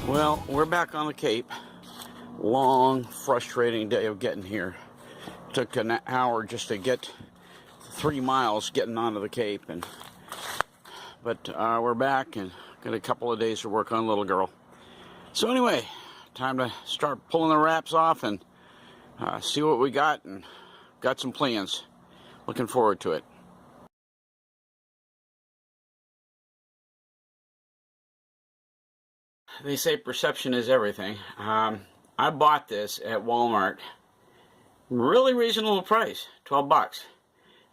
Well, we're back on the Cape. Long, frustrating day of getting here. Took an hour just to get 3 miles getting onto the Cape, but we're back and got a couple of days to work on little girl. So anyway, time to start pulling the wraps off and see what we got, and got some plans. Looking forward to it. They say perception is everything. I bought this at Walmart. Really reasonable price, 12 bucks.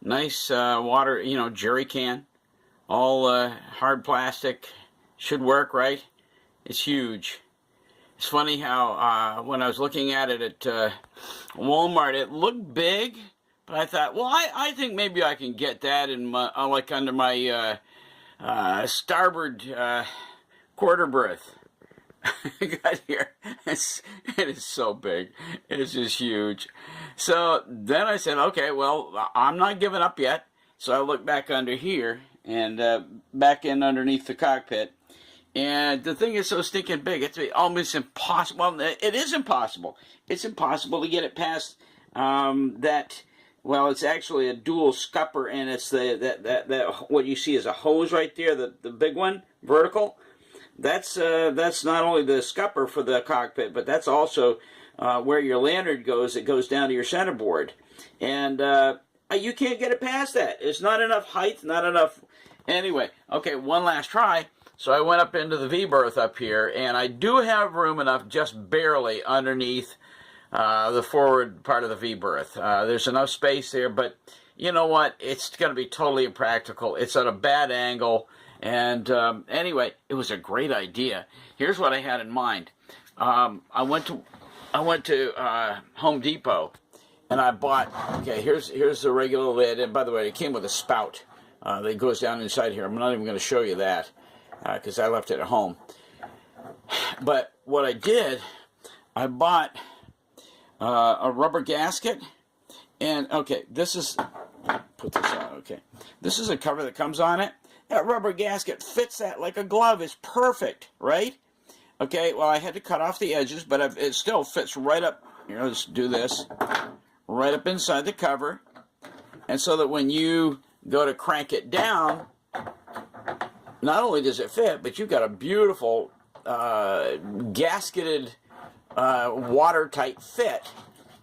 Nice water, jerry can. All hard plastic. Should work, right? It's huge. It's funny how when I was looking at it at Walmart, it looked big, but I thought, well, I think maybe I can get that in my, like under my starboard quarter berth. Got here. It is so big. It's just huge. So then I said, okay, well, I'm not giving up yet. So I looked back under here and back in underneath the cockpit. And the thing is so stinking big, it's almost impossible. Well, it is impossible. It's impossible to get it past that. Well, it's actually a dual scupper, and it's that what you see is a hose right there, the big one, vertical. That's not only the scupper for the cockpit, but that's also where your lanyard goes. It goes down to your centerboard, and you can't get it past that. It's not enough height, not enough. Anyway, okay, one last try. So I went up into the V-berth up here, and I do have room enough, just barely, underneath the forward part of the V-berth. There's enough space there, but you know what? It's going to be totally impractical. It's at a bad angle. And anyway, it was a great idea. Here's what I had in mind. I went to Home Depot, and I bought. Okay, here's the regular lid. And by the way, it came with a spout that goes down inside here. I'm not even going to show you that because I left it at home. But what I did, I bought a rubber gasket, and okay, this is. Put this on. Okay, this is a cover that comes on it. That rubber gasket fits that like a glove. It's perfect, right? Okay, well, I had to cut off the edges, but it still fits right up. Let's do this. Right up inside the cover. And so that when you go to crank it down, not only does it fit, but you've got a beautiful gasketed watertight fit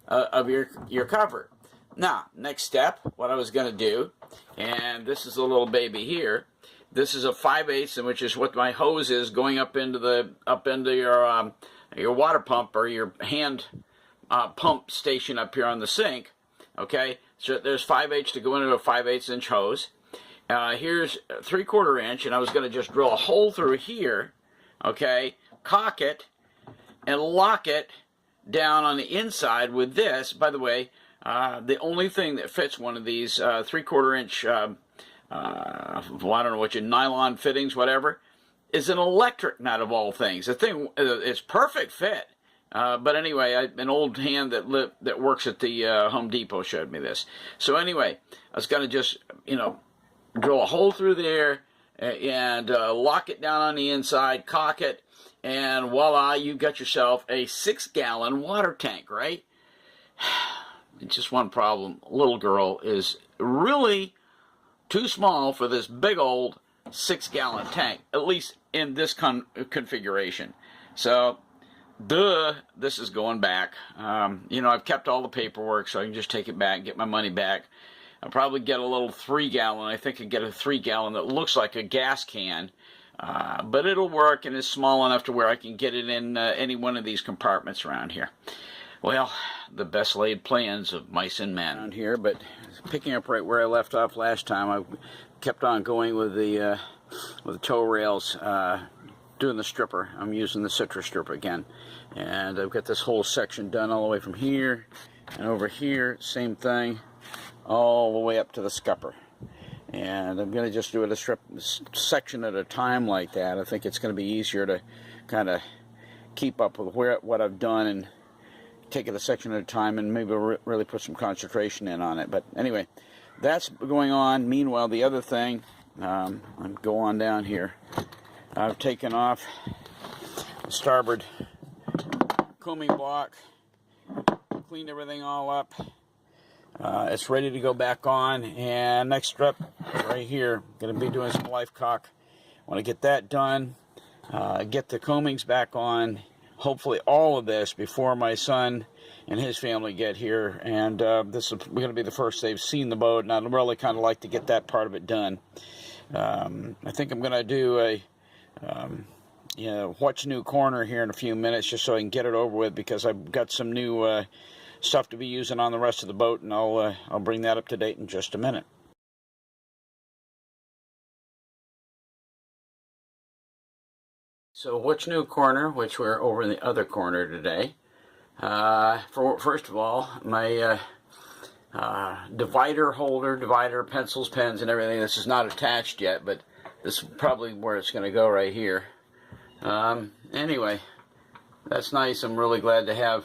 of your cover. Now, next step, what I was going to do, and this is a little baby here. This is a 5/8, which is what my hose is going up into your water pump or your hand pump station up here on the sink. Okay, so there's 5/8 to go into a 5/8 inch hose. Here's 3/4 inch, and I was going to just drill a hole through here. Okay, cock it and lock it down on the inside with this. By the way, the only thing that fits one of these 3/4 inch well, I don't know what your nylon fittings, whatever, is an electric nut of all things. The thing, it's perfect fit. But anyway, an old hand that works at the Home Depot showed me this. So anyway, I was going to just, drill a hole through there and lock it down on the inside, cock it, and voila, you got yourself a 6-gallon water tank, right? Just one problem. Little girl is really too small for this big old 6-gallon tank, at least in this configuration. So, this is going back. I've kept all the paperwork, so I can just take it back and get my money back. I'll probably get a little 3-gallon. I think I'd get a 3-gallon that looks like a gas can, but it'll work and is small enough to where I can get it in any one of these compartments around here. Well, the best laid plans of mice and men around here, but picking up right where I left off last time, I kept on going with the tow rails, doing the stripper. I'm using the citrus stripper again, and I've got this whole section done all the way from here and over here, same thing, all the way up to the scupper. And I'm going to just do it a section at a time like that. I think it's going to be easier to kind of keep up with what I've done and take it a section at a time, and maybe really put some concentration in on it. But anyway, that's going on. Meanwhile, the other thing, I'm go on down here. I've taken off the starboard coaming block, cleaned everything all up. It's ready to go back on, and next up right here, going to be doing some life cock. Want to get that done, get the coamings back on. Hopefully all of this before my son and his family get here, and this is going to be the first they've seen the boat, and I'd really kind of like to get that part of it done. I think I'm going to do a What's New corner here in a few minutes, just so I can get it over with, because I've got some new stuff to be using on the rest of the boat, and I'll bring that up to date in just a minute. So What's New corner, which we're over in the other corner today. First of all, my divider holder, pencils, pens, and everything. This is not attached yet, but this is probably where it's going to go right here. Anyway, that's nice. I'm really glad to have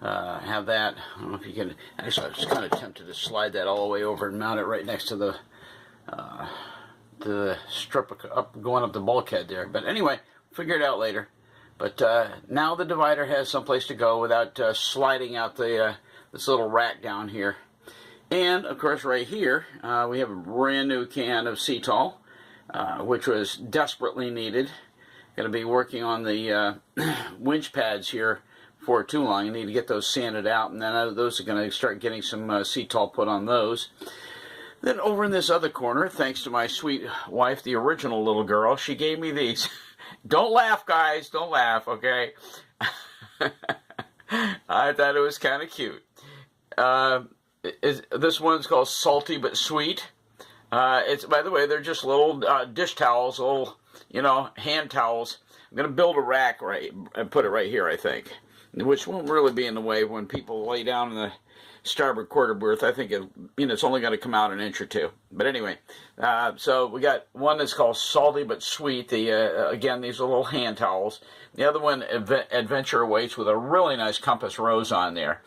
that. I don't know if you can. Actually, I was kind of tempted to slide that all the way over and mount it right next to the strip up going up the bulkhead there. But anyway, figure it out later. But now the divider has someplace to go without sliding out this little rack down here. And of course, right here we have a brand new can of Cetal, which was desperately needed. Going to be working on the winch pads here for too long. I need to get those sanded out, and then those are going to start getting some Cetal put on those. Then over in this other corner, thanks to my sweet wife, the original little girl, she gave me these. Don't laugh, guys. Don't laugh, okay? I thought it was kind of cute. This one's called Salty But Sweet. It's, by the way, they're just little dish towels, little, hand towels. I'm going to build a rack and put it right here, I think, which won't really be in the way when people lay down in the starboard quarter berth. I think it's only going to come out an inch or two. But anyway, so we got one that's called Salty But Sweet. Again, these are little hand towels. The other one, Adventure Awaits, with a really nice compass rose on there,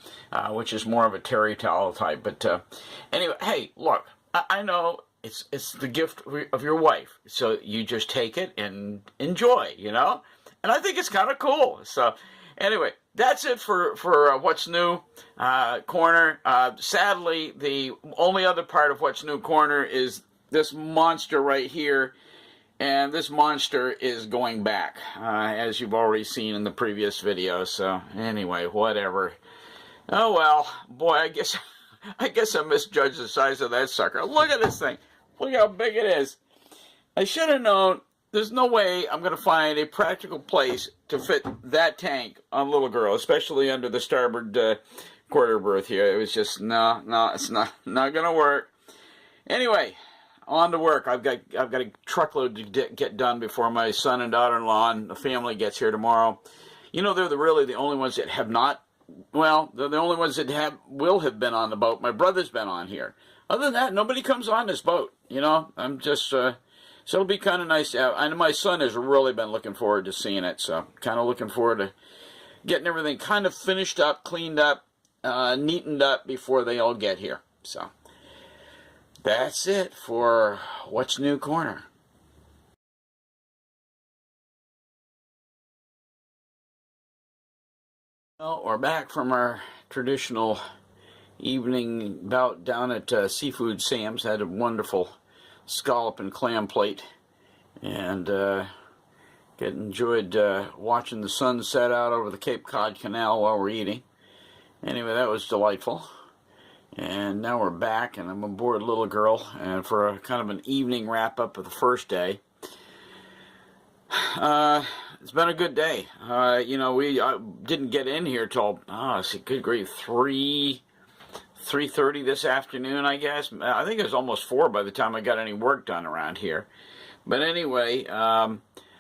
which is more of a terry towel type. But anyway, hey, look, I know it's the gift of your wife, so you just take it and enjoy, And I think it's kind of cool. So anyway, that's it for What's New corner. Sadly, the only other part of What's New corner is this monster right here, and this monster is going back, as you've already seen in the previous video. So anyway, whatever. Oh well, boy, I guess I misjudged the size of that sucker. Look at this thing. Look how big it is. I should have known. There's no way I'm going to find a practical place to fit that tank on Little Girl, especially under the starboard quarter berth here. It was just, no, it's not going to work. Anyway, on to work. I've got a truckload to get done before my son and daughter-in-law and the family gets here tomorrow. They're really the only ones that have not, well, they're the only ones that will have been on the boat. My brother's been on here. Other than that, nobody comes on this boat. I'm just... So it'll be kind of nice. And my son has really been looking forward to seeing it. So kind of looking forward to getting everything kind of finished up, cleaned up, neatened up before they all get here. So that's it for What's New corner. Well, we're back from our traditional evening bout down at Seafood Sam's. Had a wonderful scallop and clam plate, and enjoyed watching the sun set out over the Cape Cod Canal while we're eating. Anyway, that was delightful. And now we're back, and I'm aboard Little Girl, and for a kind of an evening wrap up of the first day. it's been a good day. You know, we didn't get in here till, good grief, 3:30 this afternoon, I guess. I think it was almost 4 by the time I got any work done around here. But anyway, I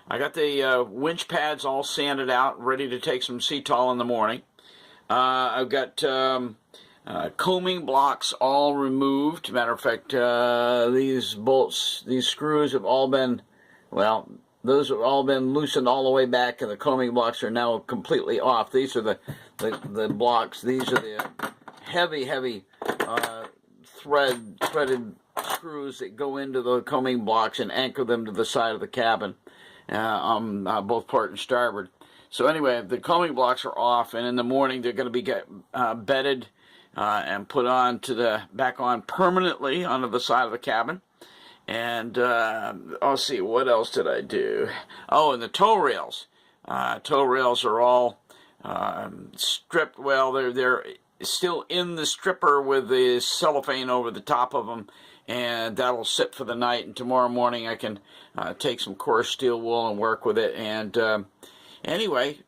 got the winch pads all sanded out, ready to take some CTOL in the morning. I've got coaming blocks all removed. Matter of fact, these bolts, these screws have all been, well, those have all been loosened all the way back, and the coaming blocks are now completely off. These are the blocks. These are the heavy threaded screws that go into the coaming blocks and anchor them to the side of the cabin, on both port and starboard. So anyway, the coaming blocks are off, and in the morning they're going to be bedded and put on back on permanently onto the side of the cabin. And I'll see, what else did I do? Oh, and the tow rails. Tow rails are all stripped. Well, they're still in the stripper with the cellophane over the top of them, and that'll sit for the night. And tomorrow morning I can take some coarse steel wool and work with it. And anyway,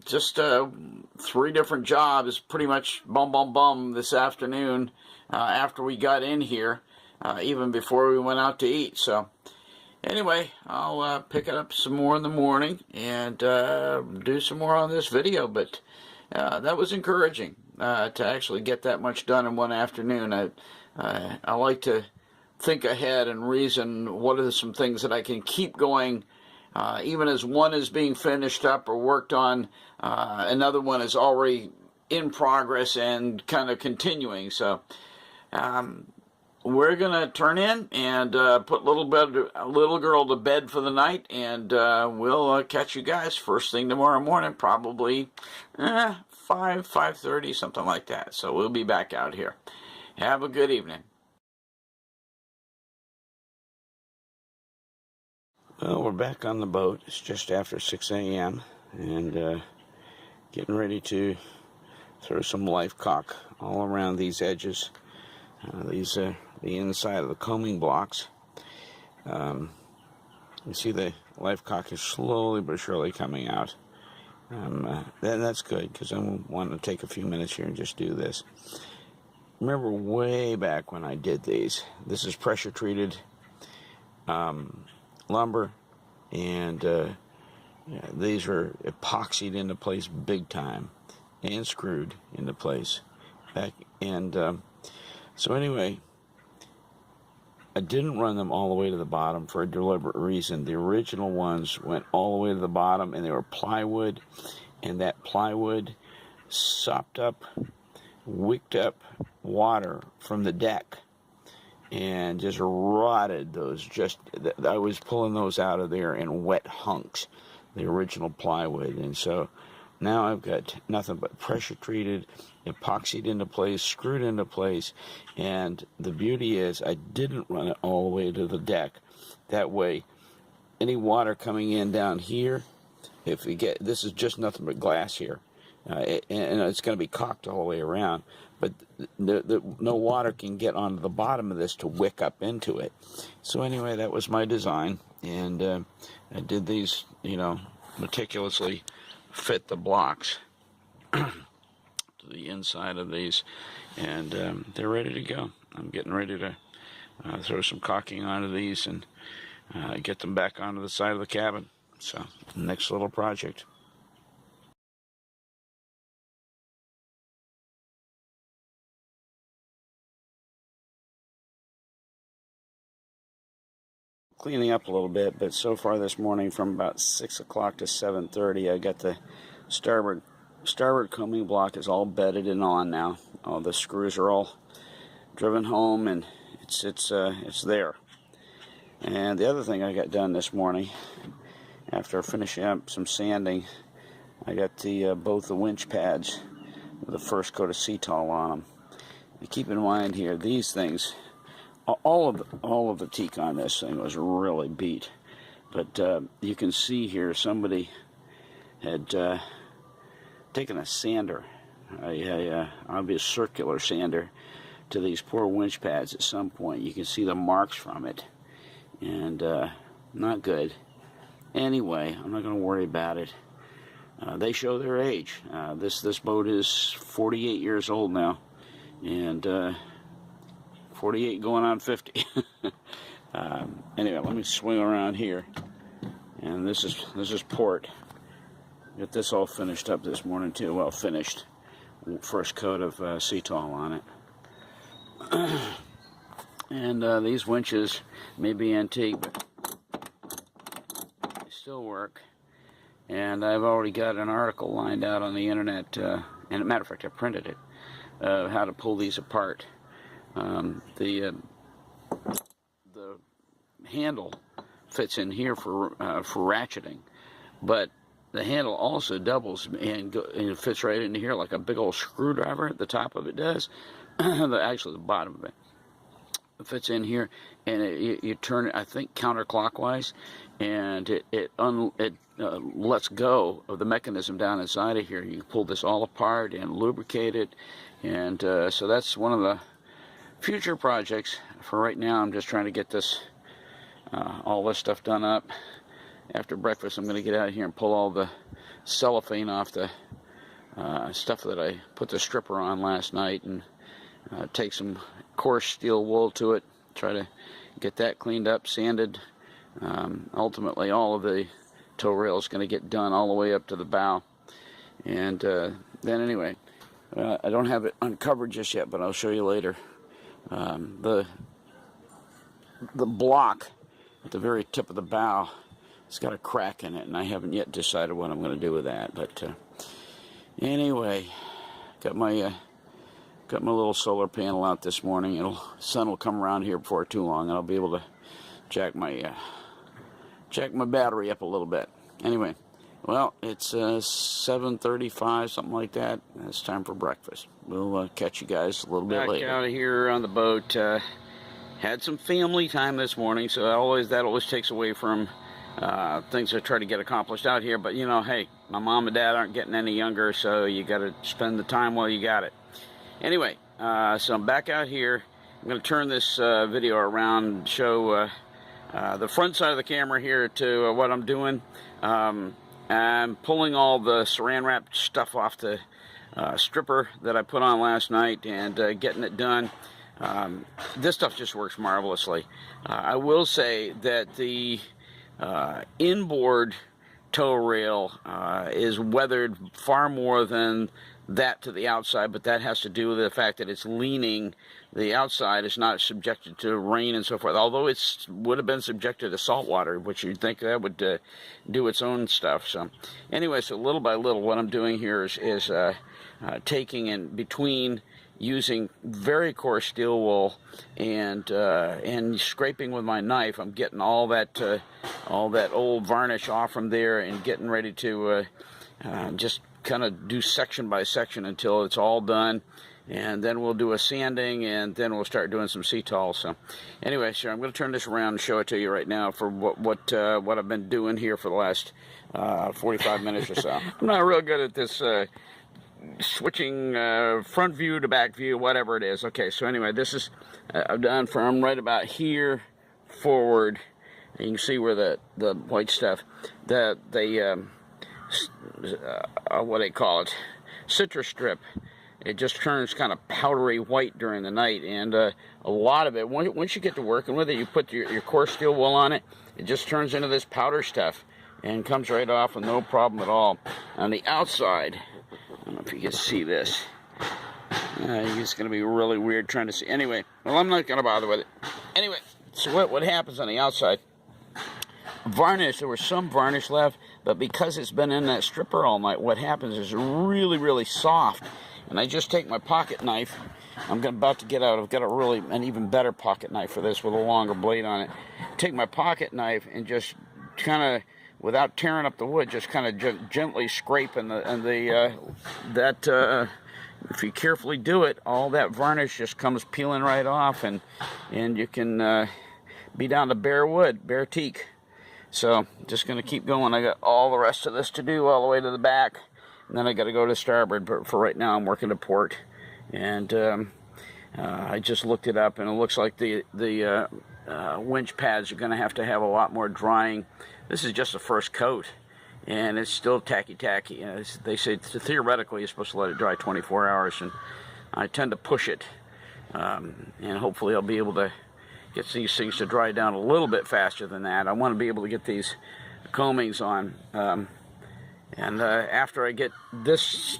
just 3 different jobs, pretty much bum this afternoon after we got in here, even before we went out to eat. So anyway, I'll pick it up some more in the morning and do some more on this video. But that was encouraging to actually get that much done in one afternoon. I like to think ahead and reason what are some things that I can keep going, even as one is being finished up or worked on, another one is already in progress and kind of continuing. So we're going to turn in and put little girl to bed for the night, and we'll catch you guys first thing tomorrow morning, probably 5:30, something like that. So we'll be back out here. Have a good evening. Well, we're back on the boat. It's just after 6 a.m. and getting ready to throw some life caulk all around these edges. These are the inside of the coaming blocks. You see the life caulk is slowly but surely coming out. That's good, because I want to take a few minutes here and just do this. Remember way back when I did these, this is pressure treated lumber, and these are epoxied into place big time and screwed into place back. And so anyway, I didn't run them all the way to the bottom for a deliberate reason. The original ones went all the way to the bottom, and they were plywood, and that plywood sopped up, wicked up water from the deck and just rotted those. I was pulling those out of there in wet hunks, the original plywood. And so now I've got nothing but pressure treated, epoxied into place, screwed into place. And the beauty is I didn't run it all the way to the deck. That way, any water coming in down here, if we get, this is just nothing but glass here, and it's going to be caulked all the way around, but no water can get onto the bottom of this to wick up into it. So anyway, that was my design, and I did these, meticulously fit the blocks to the inside of these, and they're ready to go. I'm getting ready to throw some caulking onto these and get them back onto the side of the cabin. So, next little project. Cleaning up a little bit, but so far this morning from about 6 o'clock to 7:30, I got the starboard coaming block is all bedded and on now. All the screws are all driven home, and it's there. And the other thing I got done this morning, after finishing up some sanding, I got both the winch pads with the first coat of CTOL on them. And keep in mind here, these things, all of the teak on this thing was really beat. But you can see here somebody had taken a sander, a obvious circular sander, to these poor winch pads at some point. You can see the marks from it, and not good. Anyway, I'm not going to worry about it. They show their age. This boat is 48 years old now, and 48 going on 50. Anyway, let me swing around here, and this is port. Got this all finished up this morning too. Well, finished. First coat of Cetol on it. And these winches may be antique, but they still work. And I've already got an article lined out on the internet, and as a matter of fact, I printed it, how to pull these apart. The handle fits in here for ratcheting, but the handle also doubles and it fits right into here like a big old screwdriver. The top of it does. Actually, the bottom of it fits in here, and you turn it, I think, counterclockwise, and it lets go of the mechanism down inside of here. You pull this all apart and lubricate it, and so that's one of the future projects. For right now, I'm just trying to get this all this stuff done up. After breakfast, I'm going to get out of here and pull all the cellophane off the stuff that I put the stripper on last night, and take some coarse steel wool to it, try to get that cleaned up, sanded. Ultimately, all of the tow rail is going to get done all the way up to the bow. And then anyway, I don't have it uncovered just yet, but I'll show you later. The block at the very tip of the bow, it's got a crack in it, and I haven't yet decided what I'm going to do with that. But anyway, got my little solar panel out this morning. Sun will come around here before too long, and I'll be able to jack my battery up a little bit. Anyway, well, it's 7:35, something like that. It's time for breakfast. We'll catch you guys a little bit later. Back out of here on the boat. Had some family time this morning, so that always takes away from things I try to get accomplished out here. But you know, hey, my mom and dad aren't getting any younger, so you got to spend the time while you got it. Anyway, so I'm back out here. I'm going to turn this video around and show the front side of the camera here to what I'm doing. I'm pulling all the saran wrap stuff off the stripper that I put on last night and getting it done. This stuff just works marvelously. I will say that the inboard tow rail is weathered far more than that to the outside, but that has to do with the fact that it's leaning. The outside is not subjected to rain and so forth, although it would have been subjected to salt water, which you'd think that would do its own stuff. So anyway, so little by little, what I'm doing here is taking in between, using very coarse steel wool and scraping with my knife. I'm getting all that old varnish off from there and getting ready to just kind of do section by section until it's all done, and then we'll do a sanding, and then we'll start doing some Cetol. So anyway, so I'm going to turn this around and show it to you right now for what I've been doing here for the last 45 minutes or so. I'm not real good at this switching front view to back view, whatever it is. Okay, so anyway, this is I've done from right about here forward. And you can see where the white stuff, what they call it, citrus strip, it just turns kind of powdery white during the night, and a lot of it, once you get to working with it, you put your coarse steel wool on it, it just turns into this powder stuff and comes right off with no problem at all. On the outside, I don't know if you can see this, it's going to be really weird trying to see. Anyway, well, I'm not going to bother with it. Anyway, so what happens on the outside, varnish, there was some varnish left, but because it's been in that stripper all night, what happens is really, really soft. And I just take my pocket knife. I'm about to get out. I've got an even better pocket knife for this with a longer blade on it. Take my pocket knife and just kind of, without tearing up the wood, just kind of gently scrape, and if you carefully do it, all that varnish just comes peeling right off, and you can be down to bare wood, bare teak. So just going to keep going. I got all the rest of this to do all the way to the back, and then I got to go to starboard. But for right now, I'm working to port, and I just looked it up, and it looks like the winch pads are going to have a lot more drying. This is just the first coat, and it's still tacky. They say theoretically you're supposed to let it dry 24 hours, and I tend to push it, and hopefully I'll be able to get these things to dry down a little bit faster than that. I want to be able to get these combings on, and after I get this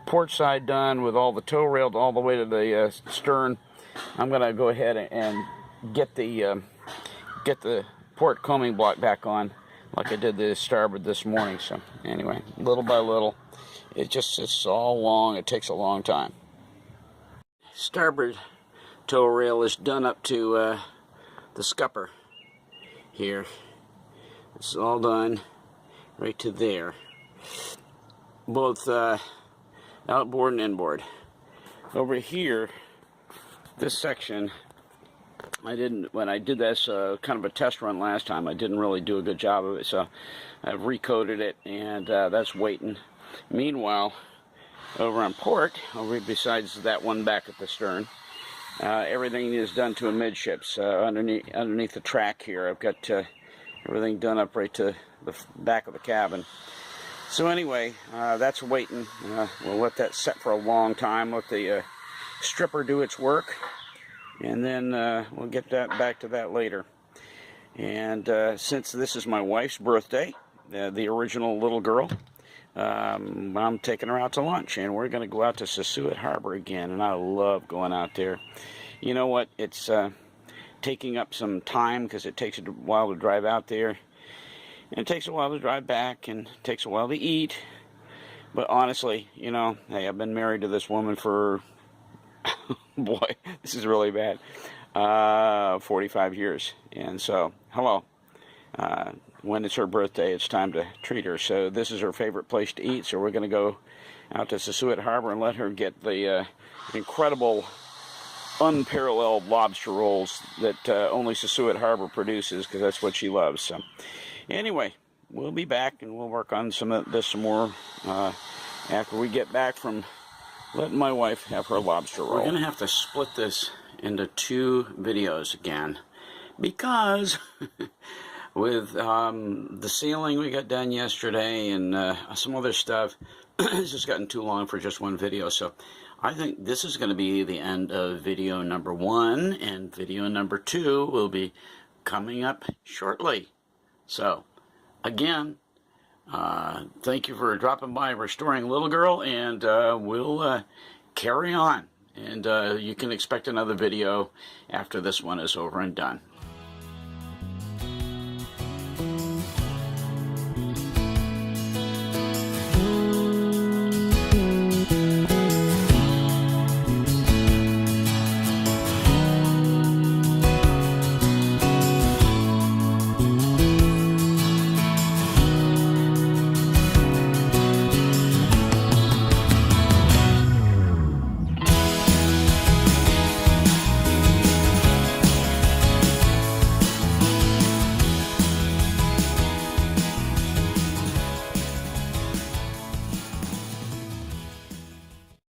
port side done with all the tow rail all the way to the stern, I'm going to go ahead and get the port combing block back on, like I did the starboard this morning. So anyway, little by little, it's all long. It takes a long time. Starboard tow rail is done up to the scupper here. It's all done right to there, both outboard and inboard. Over here, this section, when I did this kind of a test run last time, I didn't really do a good job of it, so I've recoated it, and that's waiting. Meanwhile, over on port, over besides that one back at the stern, everything is done to amidships. Underneath the track here, I've got everything done up right to the back of the cabin. So anyway, that's waiting. We'll let that set for a long time, let the stripper do its work, and then we'll get back to that later. And since this is my wife's birthday, the original little girl, I'm taking her out to lunch, and we're going to go out to Sassuat Harbor again, and I love going out there. You know what? It's taking up some time because it takes a while to drive out there, and it takes a while to drive back, and it takes a while to eat. But honestly, you know, hey, I've been married to this woman for, boy, this is really bad, 45 years. And so, hello. When it's her birthday, it's time to treat her. So this is her favorite place to eat. So we're going to go out to Sassuat Harbor and let her get the incredible, unparalleled lobster rolls that only Sassuat Harbor produces, because that's what she loves. So anyway, we'll be back and we'll work on some of this some more after we get back from letting my wife have her lobster roll. We're going to have to split this into 2 videos again, because with the ceiling we got done yesterday and some other stuff, it's just gotten too long for just one video. So I think this is going to be the end of video number 1, and video number 2 will be coming up shortly. So again, thank you for dropping by Restoring Little Girl, and we'll carry on. And you can expect another video after this one is over and done.